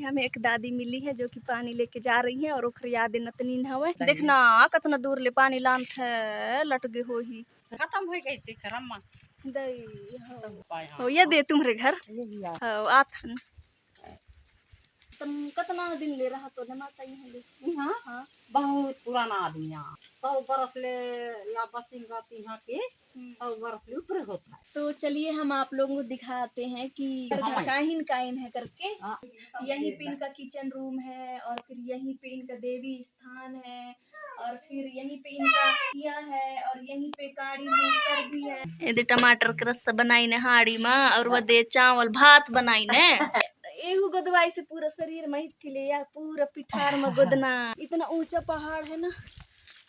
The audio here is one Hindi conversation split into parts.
हमें एक दादी मिली है जो कि पानी लेके जा रही है और ओखर याद नतनीन हवे। देखना कतना दूर ले पानी लानत है लटगे हो ही खत्म हो गई थी खरम्मा दई हो ये दे तुम्हारे घर हो आथन तुम कितना दिन ले रहा तो माता यहाँ हाँ बहुत पुराना आदमी यहाँ 100 बरस ले या बसिंगा यहाँ के 100 बरस ले ऊपर होता है। तो चलिए हम आप लोगों को दिखाते हैं कि काहिन काहिन है करके। यहीं पे इनका किचन रूम है और फिर यहीं पे इनका देवी स्थान है और फिर यहीं पे इनका किया है और यहीं पे काड़ी मूसर भी है। ये टमाटर के रस बनाई ने हाड़ी में और वह दे चावल भात बनाई ने एहू गोदवाई से पूरा शरीर में थिले या पूरा पिठार में गोदना। इतना ऊंचा पहाड़ है ना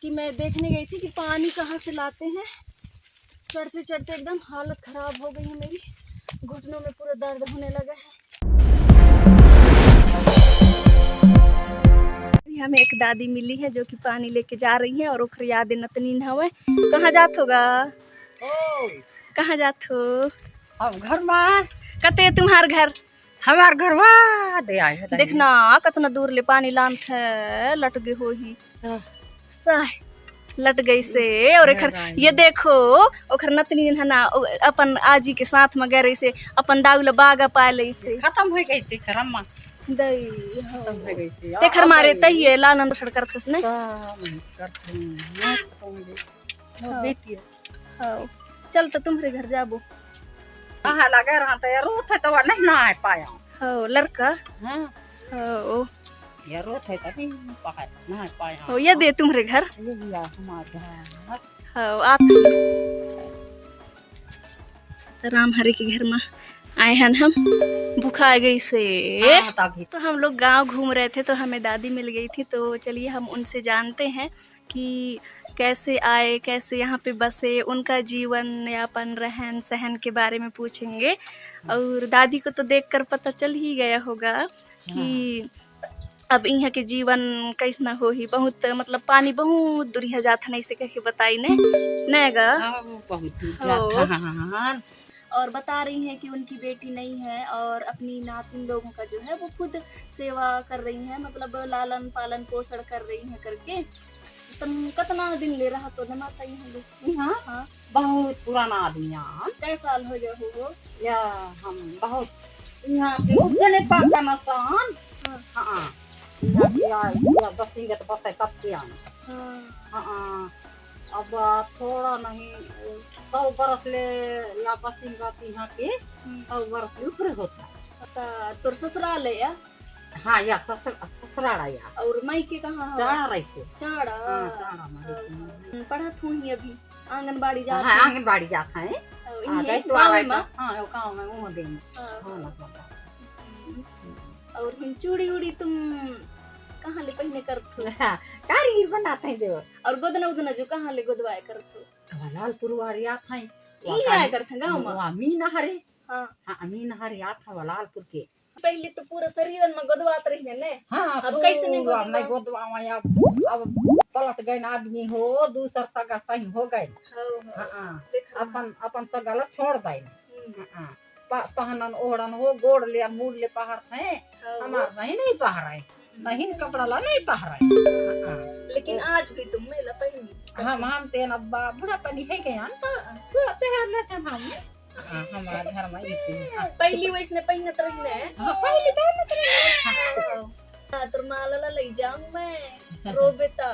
कि मैं देखने गई थी कि पानी कहाँ से लाते हैं। चढ़ते चढ़ते एकदम हालत खराब हो गई है मेरी, घुटनों में पूरा दर्द होने लगा है। हमें एक दादी मिली है जो कि पानी लेके जा रही है और ओखर याद नतनीन हवे। कहाँ जात होगा? कहाँ जात हो? अब घर में कते तुम्हार घर? हमार घर वा दे आए है। देखना कितना दूर ले पानी लानत है लटगे हो ही सह लट गई से और एखर ये देखो ओखर नतनीन है ना अपन आजी के साथ में गए से अपन दाउला बागा पाले से खत्म हो गई थी खरम्मा दई खत्म हो गई थी तेखर मारे तहिए लालन छड़कर थस ने बेटी हां चल तो तुम्हारे घर जाबो कहाँ लगे रहा तो यार रोत है तो नहीं ना है पाया हो लड़का हां हो ये रोत है तभी पहाड़ ना पाया हो ये दे तुम्हारे घर ये लिया हमारे घर हो आ तो राम हरे के घर में आए हैं हम। भूखा गई से तो हम लोग गांव घूम रहे थे तो हमें दादी मिल गई थी। तो चलिए हम उनसे जानते हैं कि कैसे आए, कैसे यहाँ पे बसे, उनका जीवन यापन रहन सहन के बारे में पूछेंगे। और दादी को तो देखकर पता चल ही गया होगा कि अब यहाँ के जीवन कैसना हो ही बहुत मतलब पानी बहुत दूरिया जाता नहीं से कह के बताई ने नेगा और बता रही हैं कि उनकी बेटी नहीं है और अपनी नातिन लोगों का जो है वो खुद सेवा कर रही हैं, मतलब लालन पालन पोषण कर रही हैं करके। तुम कितना दिन ले रहा तो माता यहाँ हाँ बहुत पुराना आदमी यहाँ कई साल हो गया हो या हम बहुत यहाँ के उपजने पाका मसान हाँ यहाँ बसेंगे तो बस कब के आने हाँ अब थोड़ा नहीं 100 बरस ले या बसिंगा यहाँ के 100 बरस ले ऊपर होता है। तो ससुराल है या हाँ या ससुराल या और माई के कहाँ चाड़ा रही से चाड़ा पढ़त हूँ ही अभी आंगनबाड़ी जाता है आंगनबाड़ी जाता है गई तो आ रहा है हाँ गांव में वो दिन और हिन चूड़ी उड़ी तुम कहाँ ले पहने करथो कारीगर बनाते हैं देव और गोदना उदना जो कहाँ ले गोदवाए करथो लालपुर वारिया था ई आया करथ गांव में अमीन हरे हां अमीन हरे या था लालपुर के पहले तो पूरा शरीर में गोदवात रही ने हां अब कैसे नहीं गोदवा या अब पलट गए आदमी हो दूसर सगा सही हो गए हां अपन अपन सगा ला छोड़ दे हां पहनन ओढ़न हो गोड़ ले मूड ले पहाड़ है हमार नहीं पहाड़ है नहीं कपड़ा ला नहीं पहरा लेकिन आज भी तुम मेला पहनी हम तेन अब्बा बुढ़ा पनी है गया तो तेहर लेते हम हमारे घर में पहली वैसने पहनत रही ने पहली पहनत रही तो माला ले जाऊं मैं रोबेता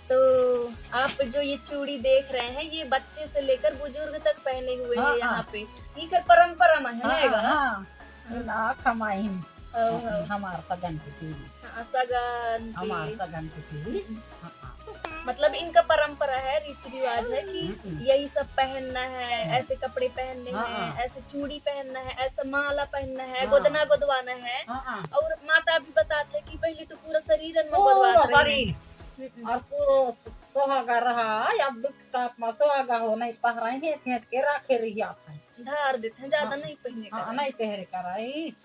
तो आप जो ये चूड़ी देख रहे हैं ये बच्चे से लेकर बुजुर्ग तक पहने हुए हैं यहाँ पे ये कर परंपरा में है ना खमाई हमार सगन की चूड़ी सगन हमार सगन की चूड़ी मतलब इनका परंपरा है, रीति रिवाज है कि यही सब पहनना है, ऐसे कपड़े पहनने हैं, ऐसे चूड़ी पहनना है, ऐसा माला पहनना है, गोदना गोदवाना है। और माता भी बताते कि पहले तो पूरा शरीर में गोदवाते और सोहागा रहा या दुख ताप में सोहागा हो नहीं पहराई है छेट के रखे रही आप धार देते हैं ज्यादा नहीं पहने का नहीं पहरे कराई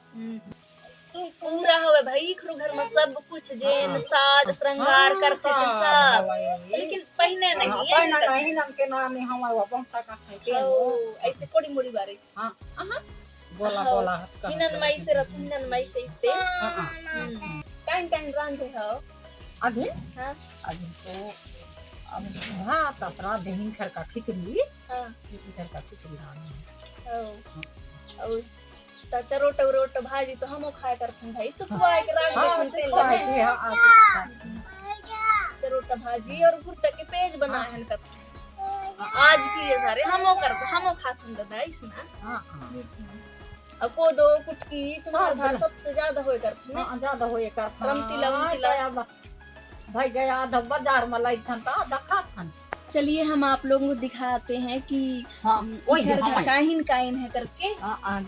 पूरा हवे भाई घर में सब कुछ जेन साज श्रृंगार करते थे सब लेकिन पहने नहीं नहीं नम के नाम हमारे पंखा का ऐसे कोड़ी मुड़ी बारे बोला हाँ, बोला हिनन मई से रहते हिनन मई से इसते काइन काइन रांधे हो अभी हाँ अभी तो अब भात अपना दिन घर का खिचड़ी हाँ इधर का खिचड़ी रानी और त चरोट उरोट भाजी तो हमो खाए करथन भाई सुखवाए के राख देथन तेल लगे चरोट भाजी और भुट्टा के पेज बनाए हन कथन आज की ये सारे हमो खाथन दादा इसना अब कोदो कुटकी तुम्हारे घर सबसे ज्यादा होए करथन हां ज्यादा होए करथन रमतिला भाई गया आधा बाजार में लाई थन ता देखा थन। चलिए हम आप लोगों को दिखाते हैं कि घर घर काहिन काइन है करके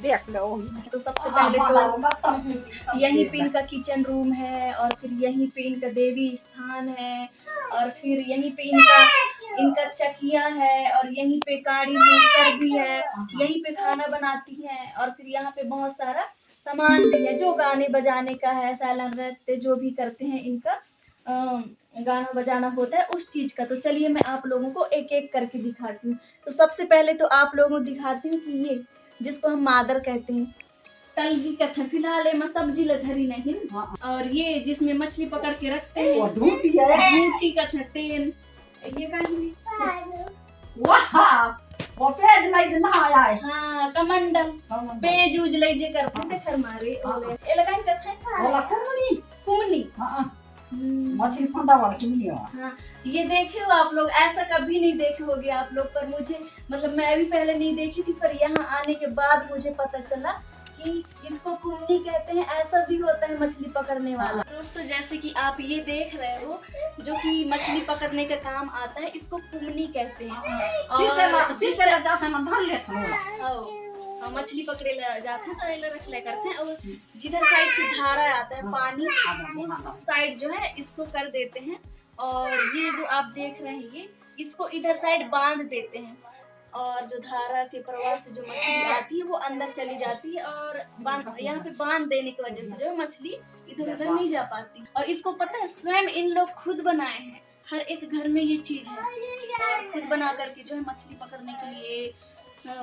देख लो। तो सबसे पहले तो यहीं पे इनका किचन रूम है और फिर यहीं पे इनका देवी स्थान है और फिर यहीं पे इनका चकिया है और यहीं पे काड़ी मूसर भी है, यहीं पे खाना बनाती है और फिर यहाँ पे बहुत सारा सामान भी है जो गाने बजाने का है, सालन नृत्य जो भी करते हैं इनका गाना बजाना होता है उस चीज का। तो चलिए मैं आप लोगों को एक एक करके दिखाती हूँ। तो सबसे पहले तो आप लोगों को दिखाती हूँ कि ये जिसको हम मादर कहते हैं तलगी कथा फिलहाल में सब्जी लधरी नहीं और ये जिसमें मछली पकड़ के रखते हैं झूठी कथा तेल ये हाँ कमंडल पेज उज ले जे करते थे घर मारे ए लगाई कथा कुमनी मछली फंदा वाला कुमनी हाँ ये देखे हो आप लोग, ऐसा कभी नहीं देखे होगे आप लोग पर मुझे मतलब मैं भी पहले नहीं देखी थी पर यहाँ आने के बाद मुझे पता चला कि इसको कुमनी कहते हैं। ऐसा भी होता है मछली पकड़ने वाला। दोस्तों जैसे कि आप ये देख रहे हो जो कि मछली पकड़ने का काम आता है इसको कुमनी कहते हैं और जिस मछली पकड़े जाते हैं तो रख ले करते हैं और जिधर साइड से धारा आता है पानी उस साइड जो है इसको कर देते हैं और ये जो आप देख रहे हैं ये इसको इधर साइड बांध देते हैं और जो धारा के प्रवाह से जो मछली आती है वो अंदर चली जाती है और यहाँ पे बांध देने की वजह से जो है मछली इधर उधर नहीं जा पाती। और इसको पता है स्वयं इन लोग खुद बनाए हैं, हर एक घर में ये चीज है और खुद बना करके जो है मछली पकड़ने के लिए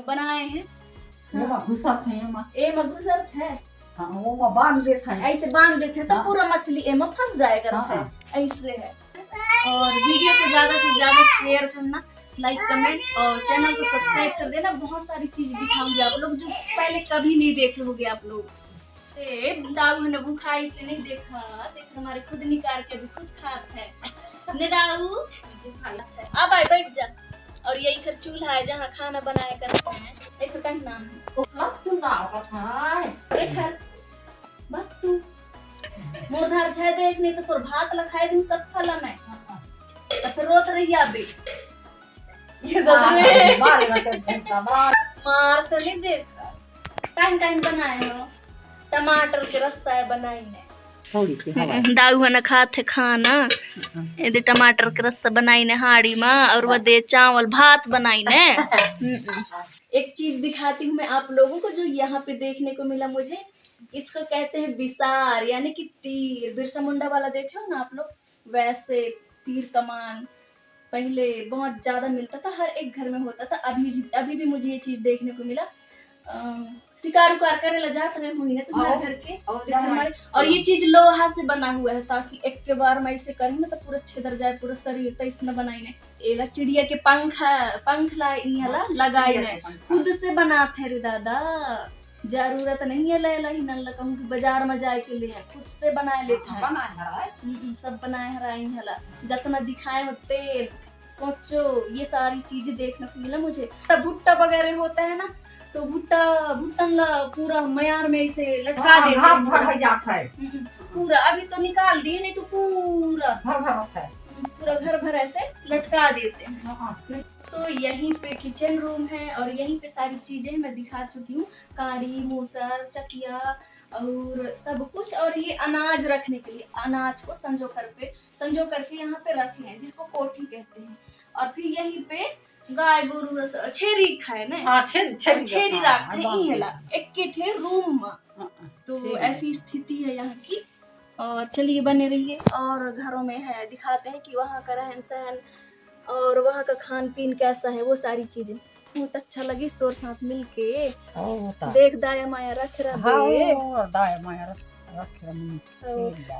बनाए हैं। ऐसे बांध देते हैं तो पूरा मछली एमा फंस जाएगा ऐसे है। और वीडियो को ज्यादा से ज्यादा शेयर करना, लाइक कमेंट और चैनल को सब्सक्राइब कर देना। बहुत सारी चीज दिखाऊंगी आप लोग जो पहले कभी नहीं देखे होंगे आप लोग। दाऊ है ना भूखाई से नहीं देखा, देख हमारे खुद निकाल के भी खुद खाते हैं ने दाऊ। अब आई बैठ जा। और यही घर चूल्हा है जहाँ खाना बनाया करते हैं। देखो का नाम है तू मोरधार छे देख नहीं तो तोर भात लखाए दूं सब फला में तो फिर रोत रही अभी ये मार तो नहीं देखा काइन काइन बनाए हो। टमाटर के रस्सा बनाई ने दाऊ है ना खाते खाना यदि टमाटर के रस्सा बनाई ने हाड़ी में और वह दे चावल भात बनाई ने। एक चीज दिखाती हूँ मैं आप लोगों को जो यहाँ पे देखने को मिला मुझे। इसको कहते हैं विसार यानी कि तीर। बिरसा मुंडा वाला देखे हो ना आप लोग, वैसे तीर कमान पहले बहुत ज्यादा मिलता था, हर एक घर में होता था। अभी भी मुझे ये चीज देखने को मिला। शिकार उकार करे ला जाते रहे हुई तो घर के हमारे। और ये चीज लोहा से बना हुआ है ताकि एक के बार में ऐसे करें ना तो पूरा छिदर जाए पूरा शरीर। तो इसने बनाई ने एला चिड़िया के पंख ला लगाई ने खुद से बनाते हैं रे दादा। जरूरत नहीं है ले ही नल्ला कहूँ कि बाजार में जाए के लिए खुद से बनाए लेते हैं। सब बनाए हरा जितना दिखाए हो तेल। सोचो ये सारी चीजें देखने को मिला मुझे। भुट्टा वगैरह होता है ना तो भुट्टन ला पूरा मयार में इसे लटका देते हैं पूरा। अभी तो निकाल दिए नहीं तो पूरा घर भर ऐसे लटका देते हैं। तो यहीं पे किचन रूम है और यहीं पे सारी चीजें मैं दिखा चुकी हूँ। काड़ी मूसर चकिया और सब कुछ। और ये अनाज रखने के लिए अनाज को संजो करके यहाँ पे रखे हैं जिसको कोठी कहते हैं। और फिर यहीं पे गाय गोरु छेरी खाए ना छेरी रखते हैं एक के रूम में। तो ऐसी स्थिति है यहाँ की। और चलिए बने रहिए और घरों में है दिखाते हैं कि वहाँ का रहन सहन और वहाँ का खान पीन कैसा है वो सारी चीजें। बहुत अच्छा लगी तोर साथ मिलके। होता देख दाया माया रख रहे। हाँ दाया माया रख रही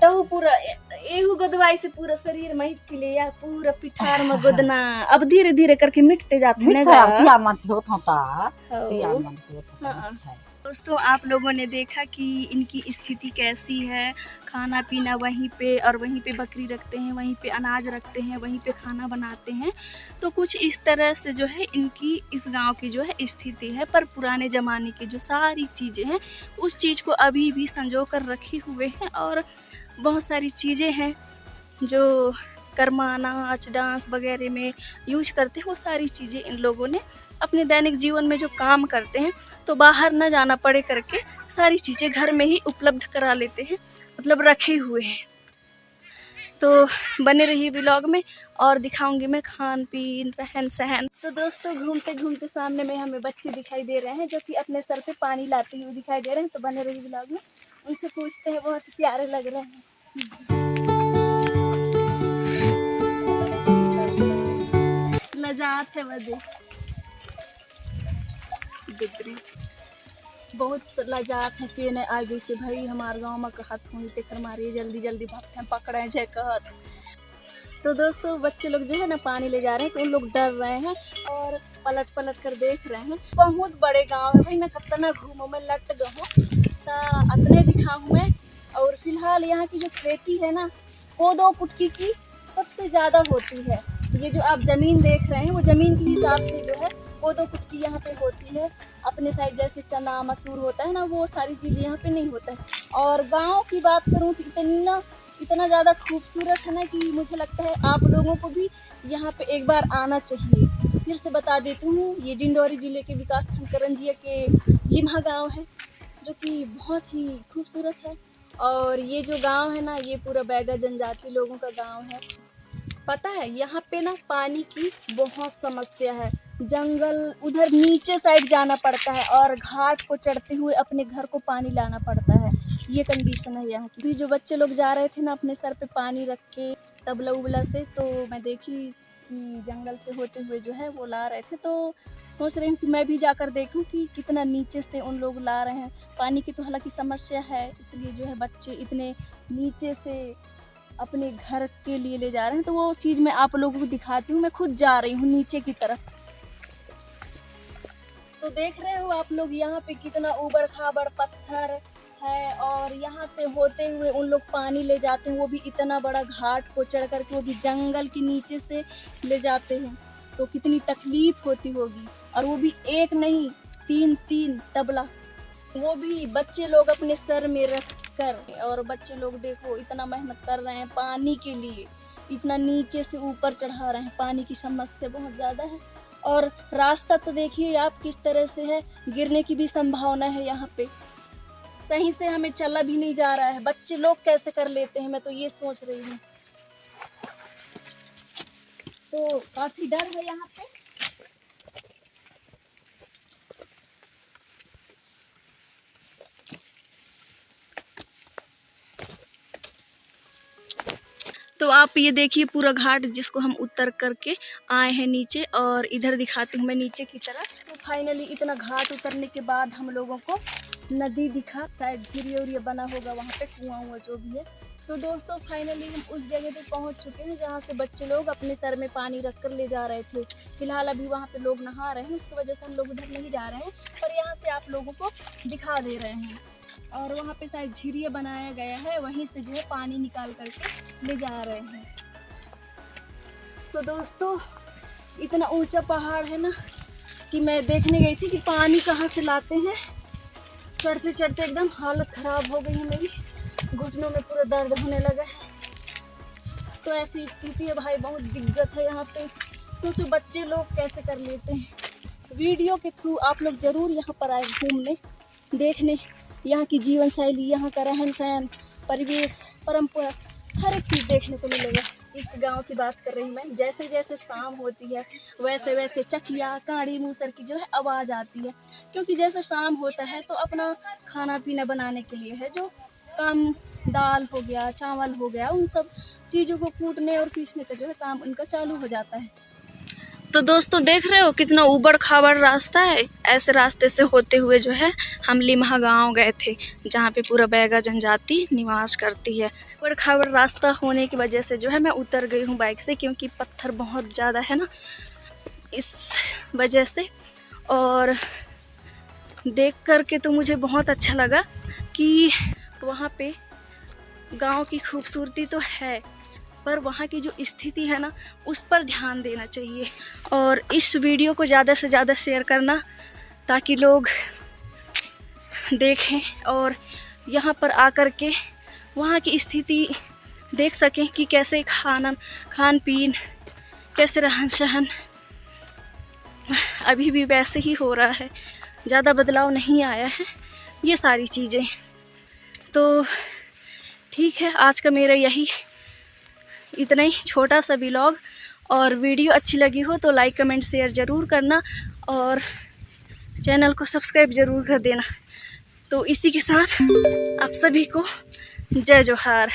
तो पूरा एहू गोदवाई से पूरा शरीर में हिले या पूरा पिठार में गोदना अब धीरे धीरे करके मिटते जाते हैं ना। पिया मन से होता पिया मन से होता। दोस्तों आप लोगों ने देखा कि इनकी स्थिति कैसी है। खाना पीना वहीं पे और वहीं पे बकरी रखते हैं, वहीं पे अनाज रखते हैं, वहीं पे खाना बनाते हैं। तो कुछ इस तरह से जो है इनकी इस गांव की जो है स्थिति है। पर पुराने ज़माने की जो सारी चीज़ें हैं उस चीज़ को अभी भी संजो कर रखे हुए हैं। और बहुत सारी चीज़ें हैं जो कर्मा नाच डांस वगैरह में यूज करते हैं, वो सारी चीज़ें इन लोगों ने अपने दैनिक जीवन में जो काम करते हैं तो बाहर न जाना पड़े करके सारी चीज़ें घर में ही उपलब्ध करा लेते हैं, मतलब रखे हुए हैं। तो बने रहिए व्लॉग में और दिखाऊंगी मैं खान पीन रहन सहन। तो दोस्तों घूमते घूमते सामने में हमें बच्चे दिखाई दे रहे हैं जो कि अपने सर पे पानी लाते हुए दिखाई दे रहे हैं। तो बने रहिए व्लॉग में, उनसे पूछते हैं, बहुत प्यारे लग रहे हैं। लजात है वदे बहुत लजात है कि ने आगे से भाई हमारे गांव में कहत हुई तेकर मारी जल्दी जल्दी भागते हैं पकड़े जे कहत। तो दोस्तों बच्चे लोग जो है ना पानी ले जा रहे हैं तो उन लोग डर रहे हैं और पलट पलट कर देख रहे हैं। बहुत बड़े गांव है भाई, मैं कितना घूमू मैं लट गहूँ तो अतने दिखाऊँ मैं। और फिलहाल यहाँ की जो खेती है ना कोदो कुटकी की सबसे ज़्यादा होती है। ये जो आप ज़मीन देख रहे हैं वो ज़मीन के हिसाब से जो है कोदो कुटकी यहाँ पे होती है। अपने साइड जैसे चना मसूर होता है ना वो सारी चीज़ें यहाँ पे नहीं होता है। और गांव की बात करूँ तो इतना ज़्यादा खूबसूरत है ना कि मुझे लगता है आप लोगों को भी यहाँ पे एक बार आना चाहिए। फिर से बता देती हूँ, ये डिंडौरी ज़िले के विकासखंड करंजिया के लिम्हा गाँव है जो कि बहुत ही खूबसूरत है। और ये जो गांव है ना ये पूरा बैगा जनजाति लोगों का गांव है। पता है यहाँ पे ना पानी की बहुत समस्या है। जंगल उधर नीचे साइड जाना पड़ता है और घाट को चढ़ते हुए अपने घर को पानी लाना पड़ता है। ये कंडीशन है यहाँ की। भी जो बच्चे लोग जा रहे थे ना अपने सर पे पानी रख के तबला उबला से, तो मैं देखी कि जंगल से होते हुए जो है वो ला रहे थे। तो सोच रही हूँ कि मैं भी जाकर देखूँ कि कितना नीचे से उन लोग ला रहे हैं। पानी की तो हालांकि समस्या है, इसलिए जो है बच्चे इतने नीचे से अपने घर के लिए ले जा रहे हैं। तो वो चीज़ मैं आप लोगों को दिखाती हूँ। मैं खुद जा रही हूँ नीचे की तरफ। तो देख रहे हो आप लोग यहाँ पे कितना ऊबड़ खाबड़ पत्थर है और यहाँ से होते हुए उन लोग पानी ले जाते हैं, वो भी इतना बड़ा घाट को चढ़ करके, वो भी जंगल के नीचे से ले जाते हैं। तो कितनी तकलीफ होती होगी। और वो भी एक नहीं 3 तबला, वो भी बच्चे लोग अपने सर में रख कर। और बच्चे लोग देखो इतना मेहनत कर रहे हैं पानी के लिए, इतना नीचे से ऊपर चढ़ा रहे हैं। पानी की समस्या बहुत ज़्यादा है। और रास्ता तो देखिए आप किस तरह से है, गिरने की भी संभावना है। यहाँ पे सही से हमें चला भी नहीं जा रहा है। बच्चे लोग कैसे कर लेते हैं, मैं तो ये सोच रही हूँ। तो काफी डर है यहाँ पे। तो आप ये देखिए पूरा घाट जिसको हम उतर करके आए हैं नीचे, और इधर दिखाती हूँ मैं नीचे की तरफ। तो फाइनली इतना घाट उतरने के बाद हम लोगों को नदी दिखा, शायद झीरिया उरिया बना होगा वहाँ पे, कुआं हुआ जो भी है। तो दोस्तों फाइनली हम उस जगह पे पहुँच चुके हैं जहाँ से बच्चे लोग अपने सर में पानी रख कर ले जा रहे थे। फिलहाल अभी वहाँ पे लोग नहा रहे हैं, उसकी वजह से हम लोग उधर नहीं जा रहे हैं, पर यहाँ से आप लोगों को दिखा दे रहे हैं। और वहाँ पे शायद झीरिया बनाया गया है, वहीं से जो है पानी निकाल करके ले जा रहे हैं। तो दोस्तों इतना ऊंचा पहाड़ है ना कि मैं देखने गई थी कि पानी कहाँ से लाते हैं। चढ़ते चढ़ते एकदम हालत ख़राब हो गई है मेरी, घुटनों में पूरा दर्द होने लगा है। तो ऐसी स्थिति है भाई, बहुत दिक्कत है यहाँ पे। सोचो बच्चे लोग कैसे कर लेते हैं। वीडियो के थ्रू आप लोग ज़रूर यहाँ पर आए घूमने, देखने यहाँ की जीवन शैली, यहाँ का रहन सहन, परिवेश, परंपरा, हर एक चीज़ देखने को मिलेगा। इस गांव की बात कर रही हूँ मैं। जैसे जैसे शाम होती है वैसे वैसे चकिया काड़ी मूसर की जो है आवाज़ आती है, क्योंकि जैसे शाम होता है तो अपना खाना पीना बनाने के लिए है जो काम, दाल हो गया, चावल हो गया, उन सब चीज़ों को कूटने और पीसने का जो है काम उनका चालू हो जाता है। तो दोस्तों देख रहे हो कितना ऊबड़ खाबड़ रास्ता है। ऐसे रास्ते से होते हुए जो है हम लिम्हा गाँव गए थे, जहाँ पे पूरा बैगा जनजाति निवास करती है। ऊबड़ खाबड़ रास्ता होने की वजह से जो है मैं उतर गई हूँ बाइक से, क्योंकि पत्थर बहुत ज़्यादा है ना, इस वजह से। और देख करके तो मुझे बहुत अच्छा लगा कि वहाँ पे गांव की खूबसूरती तो है, पर वहाँ की जो स्थिति है ना, उस पर ध्यान देना चाहिए। और इस वीडियो को ज़्यादा से ज़्यादा शेयर करना, ताकि लोग देखें और यहाँ पर आकर के वहाँ की स्थिति देख सकें कि कैसे खान पीन, कैसे रहन सहन अभी भी वैसे ही हो रहा है, ज़्यादा बदलाव नहीं आया है, ये सारी चीज़ें। तो ठीक है, आज का मेरा यही इतना ही छोटा सा व्लॉग। और वीडियो अच्छी लगी हो तो लाइक कमेंट शेयर ज़रूर करना और चैनल को सब्सक्राइब ज़रूर कर देना। तो इसी के साथ आप सभी को जय जोहार।